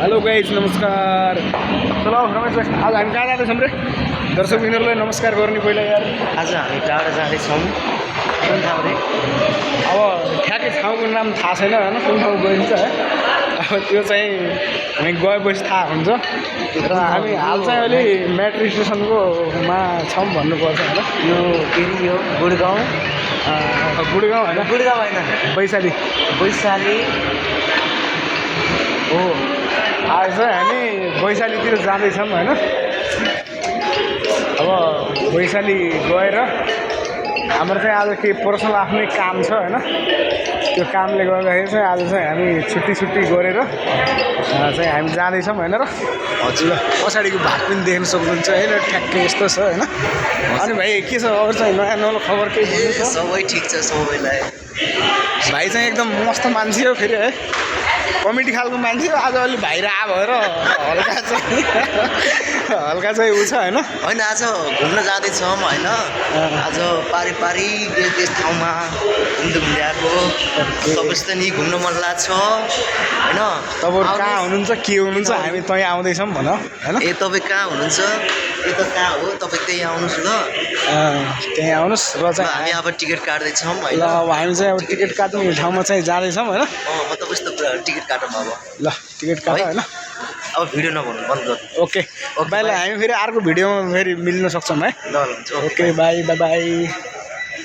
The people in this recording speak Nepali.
हेलो गाइज नमस्कार। चलो रमेश भाइ आज हामी कहाँ जाँदैछौँ रे? दर्शक बिन्दुहरूलाई नमस्कार गर्ने पहिला यार। आज हामी टाढा जाँदैछौँ। कुन ठाउँ रे? अब ठ्याक्कै ठाउँको नाम थाहा छैन होइन, कुन ठाउँ गइन्छ है। अब त्यो चाहिँ हामी गएपछि थाहा हुन्छ। र हामी हाल चाहिँ अहिले मेट्रो स्टेसनको मा छौँ भन्नुपर्छ होइन। यो फेरि यो गुडगाउँ गुडगाउँ होइन, गुडगाउँ होइन वैशाली वैशाली हो। आज चाहिँ हामी वैशालीतिर जाँदैछौँ होइन। अब वैशाली गएर हाम्रो चाहिँ आज केही पर्सनल आफ्नै काम छ होइन। त्यो कामले गर्दाखेरि चाहिँ आज चाहिँ हामी छुट्टी गरेर चाहिँ हामी जाँदैछौँ होइन। र हजुर पछाडिको भाग पनि देख्न सक्नुहुन्छ होइन, ठ्याक्कै यस्तो छ होइन। अनि भाइ के छ अरू चाहिँ नयाँ नौलो खबर केही भन्नु छ? सबै ठिक छ सबैलाई। भाइ चाहिँ एकदम मस्त मान्छे हो फेरि है, कमेडी खालको मान्छे हो। आज अलि भाइ आ भएर हल्का चाहिँ ऊ छ होइन। होइन आज घुम्न जाँदैछौँ होइन। आज पारिवारिक त्यस ठाउँमा घुम्दै आएको। तपाईँसित नि घुम्न मन लाग्छ होइन। तपाईँहरू कहाँ हुनुहुन्छ के हुनुहुन्छ? हामी त्यहीँ आउँदैछौँ भन होइन। ए तपाईँ कहाँ हुनुहुन्छ? यो त कहाँ हो? तपाईँ त्यहीँ आउनुहोस् ल। त्यहीँ आउनुहोस् र चाहिँ हामी अब टिकट काट्दैछौँ ल। होइन। अब हामी चाहिँ अब टिकट काट्ने ठाउँमा चाहिँ जाँदैछौँ होइन। म तपाईँसित टिकट काटौँ अब। ल टिकट काट होइन। अब भिडियो नभन्नु बन्द गर्नु। ओके भाइलाई हामी फेरि अर्को भिडियोमा फेरि मिल्न सक्छौँ है। ल हुन्छ। Okay by by by.